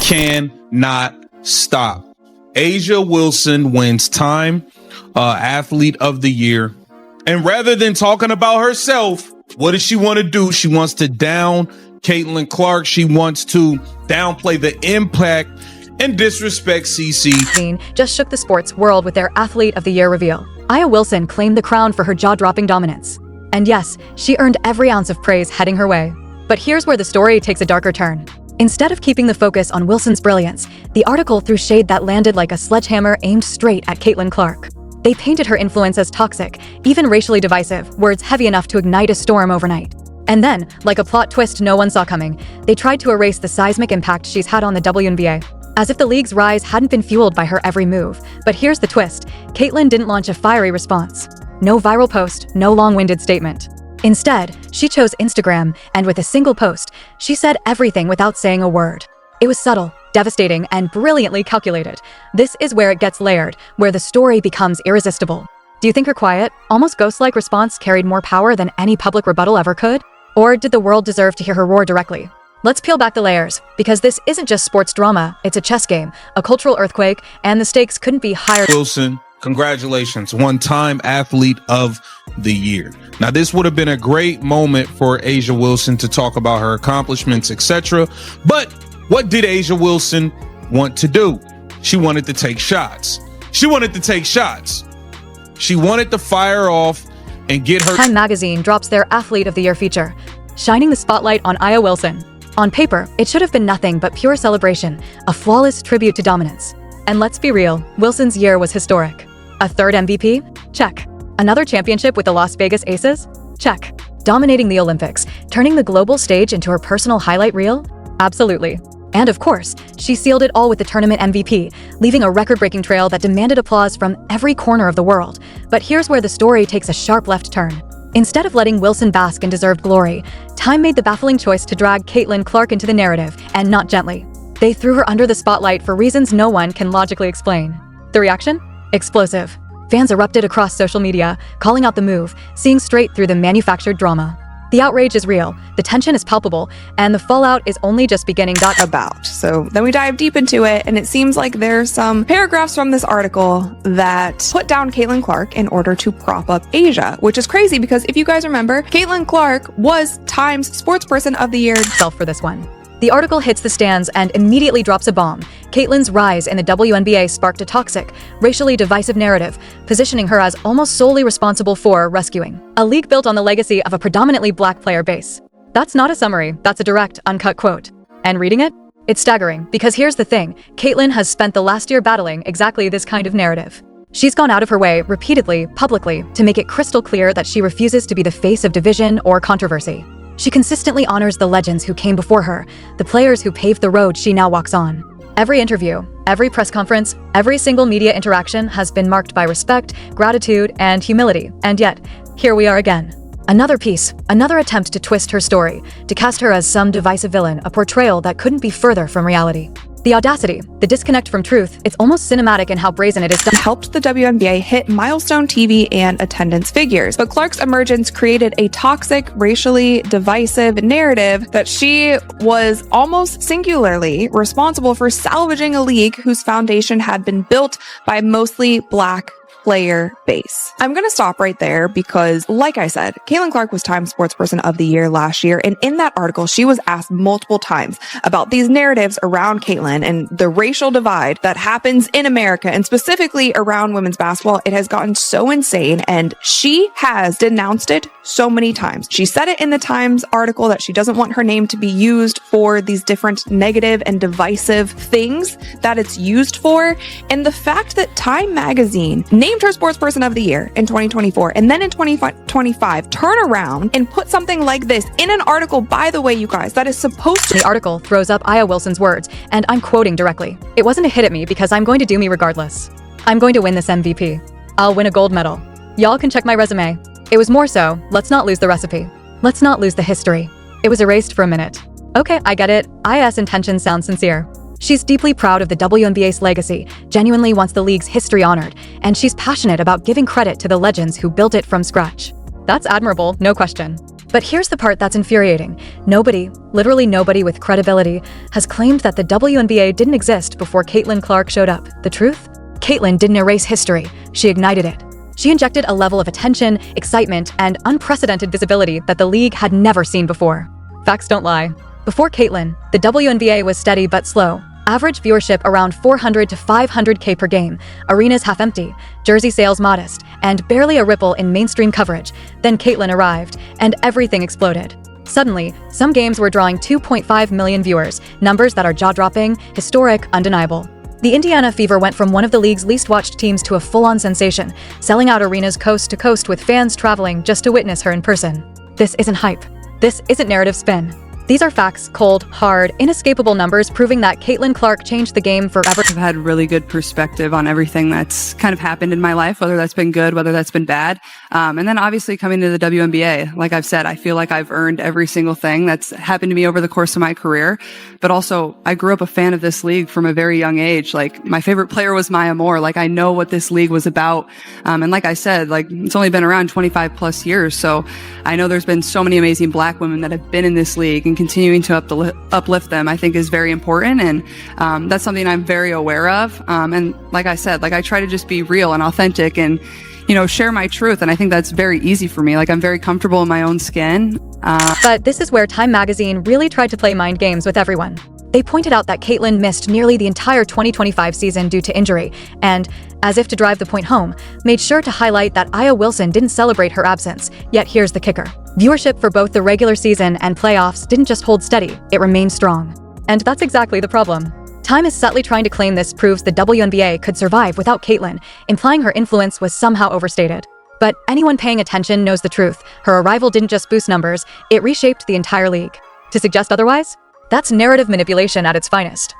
cannot stop. A'ja Wilson wins Time Athlete of the Year. And rather than talking about herself, what does she want to do? She wants to down Caitlin Clark. She wants to downplay the impact and disrespect CC. Just shook the sports world with their Athlete of the Year reveal. A'ja Wilson claimed the crown for her jaw-dropping dominance. And yes, she earned every ounce of praise heading her way. But here's where the story takes a darker turn. Instead of keeping the focus on Wilson's brilliance, the article threw shade that landed like a sledgehammer aimed straight at Caitlin Clark. They painted her influence as toxic, even racially divisive, words heavy enough to ignite a storm overnight. And then, like a plot twist no one saw coming, they tried to erase the seismic impact she's had on the WNBA. As if the league's rise hadn't been fueled by her every move. But here's the twist. Caitlin didn't launch a fiery response. No viral post, no long-winded statement. Instead, she chose Instagram, and with a single post, she said everything without saying a word. It was subtle, devastating, and brilliantly calculated. This is where it gets layered, where the story becomes irresistible. Do you think her quiet, almost ghost-like response carried more power than any public rebuttal ever could? Or did the world deserve to hear her roar directly? Let's peel back the layers, because this isn't just sports drama, it's a chess game, a cultural earthquake, and the stakes couldn't be higher. Wilson, congratulations, Time Athlete of the Year. Now, this would have been a great moment for A'ja Wilson to talk about her accomplishments, etc. But what did A'ja Wilson want to do? She wanted to take shots. She wanted to fire off and get her. Time magazine drops their Athlete of the Year feature, shining the spotlight on A'ja Wilson. On paper, it should have been nothing but pure celebration, a flawless tribute to dominance. And let's be real, Wilson's year was historic. A third MVP? Check. Another championship with the Las Vegas Aces? Check. Dominating the Olympics, turning the global stage into her personal highlight reel? Absolutely. And of course, she sealed it all with the tournament MVP, leaving a record-breaking trail that demanded applause from every corner of the world. But here's where the story takes a sharp left turn. Instead of letting Wilson bask in deserved glory, Time made the baffling choice to drag Caitlin Clark into the narrative, and not gently. They threw her under the spotlight for reasons no one can logically explain. The reaction? Explosive. Fans erupted across social media, calling out the move, seeing straight through the manufactured drama. The outrage is real, the tension is palpable, and the fallout is only just beginning. So then we dive deep into it, and it seems like there's some paragraphs from this article that put down Caitlin Clark in order to prop up A'ja, which is crazy because if you guys remember, Caitlin Clark was Time's Sportsperson of the Year. For this one. The article hits the stands and immediately drops a bomb. Caitlin's rise in the WNBA sparked a toxic, racially divisive narrative, positioning her as almost solely responsible for rescuing a league built on the legacy of a predominantly black player base. That's not a summary, that's a direct, uncut quote. And reading it? It's staggering, because here's the thing, Caitlin has spent the last year battling exactly this kind of narrative. She's gone out of her way, repeatedly, publicly, to make it crystal clear that she refuses to be the face of division or controversy. She consistently honors the legends who came before her, the players who paved the road she now walks on. Every interview, every press conference, every single media interaction has been marked by respect, gratitude, and humility. And yet, here we are again. Another piece, another attempt to twist her story, to cast her as some divisive villain, a portrayal that couldn't be further from reality. The audacity, the disconnect from truth, it's almost cinematic in how brazen it is done. Helped the WNBA hit milestone TV and attendance figures, but Clark's emergence created a toxic, racially divisive narrative that she was almost singularly responsible for salvaging a league whose foundation had been built by mostly black player base. I'm going to stop right there because, like I said, Caitlin Clark was Time Sportsperson of the Year last year. And in that article, she was asked multiple times about these narratives around Caitlin and the racial divide that happens in America and specifically around women's basketball. It has gotten so insane and she has denounced it so many times. She said it in the Times article that she doesn't want her name to be used for these different negative and divisive things that it's used for. And the fact that Time magazine named her Sportsperson of the Year in 2024 and then in 2025 turn around and put something like this in an article, by the way, you guys, that is supposed to. The article throws up A'ja Wilson's words, and I'm quoting directly. It wasn't a hit at me because I'm going to do me regardless. I'm going to win this MVP. I'll win a gold medal. Y'all can check my resume. It was more so, let's not lose the recipe. Let's not lose the history. It was erased for a minute. Okay, I get it. A'ja's intentions sound sincere. She's deeply proud of the WNBA's legacy, genuinely wants the league's history honored, and she's passionate about giving credit to the legends who built it from scratch. That's admirable, no question. But here's the part that's infuriating. Nobody, literally nobody with credibility, has claimed that the WNBA didn't exist before Caitlin Clark showed up. The truth? Caitlin didn't erase history, she ignited it. She injected a level of attention, excitement, and unprecedented visibility that the league had never seen before. Facts don't lie. Before Caitlin, the WNBA was steady but slow. Average viewership around 400 to 500K per game, arenas half empty, jersey sales modest, and barely a ripple in mainstream coverage. Then Caitlin arrived, and everything exploded. Suddenly, some games were drawing 2.5 million viewers, numbers that are jaw-dropping, historic, undeniable. The Indiana Fever went from one of the league's least watched teams to a full-on sensation, selling out arenas coast to coast with fans traveling just to witness her in person. This isn't hype. This isn't narrative spin. These are facts, cold, hard, inescapable numbers proving that Caitlin Clark changed the game forever. I've had really good perspective on everything that's kind of happened in my life, whether that's been good, whether that's been bad. And then obviously coming to the WNBA, like I've said, I feel like I've earned every single thing that's happened to me over the course of my career. But also, I grew up a fan of this league from a very young age. Like, my favorite player was Maya Moore. Like, I know what this league was about. And like I said, like, it's only been around 25 plus years. So I know there's been so many amazing Black women that have been in this league, and continuing to uplift them, I think, is very important. And that's something I'm very aware of. And like I said, like, I try to just be real and authentic and, share my truth. And I think that's very easy for me. Like, I'm very comfortable in my own skin. But this is where Time magazine really tried to play mind games with everyone. They pointed out that Caitlin missed nearly the entire 2025 season due to injury, and, as if to drive the point home, made sure to highlight that Aya Wilson didn't celebrate her absence. Yet here's the kicker. Viewership for both the regular season and playoffs didn't just hold steady, it remained strong. And that's exactly the problem. Time is subtly trying to claim this proves the WNBA could survive without Caitlin, implying her influence was somehow overstated. But anyone paying attention knows the truth. Her arrival didn't just boost numbers, it reshaped the entire league. To suggest otherwise? That's narrative manipulation at its finest.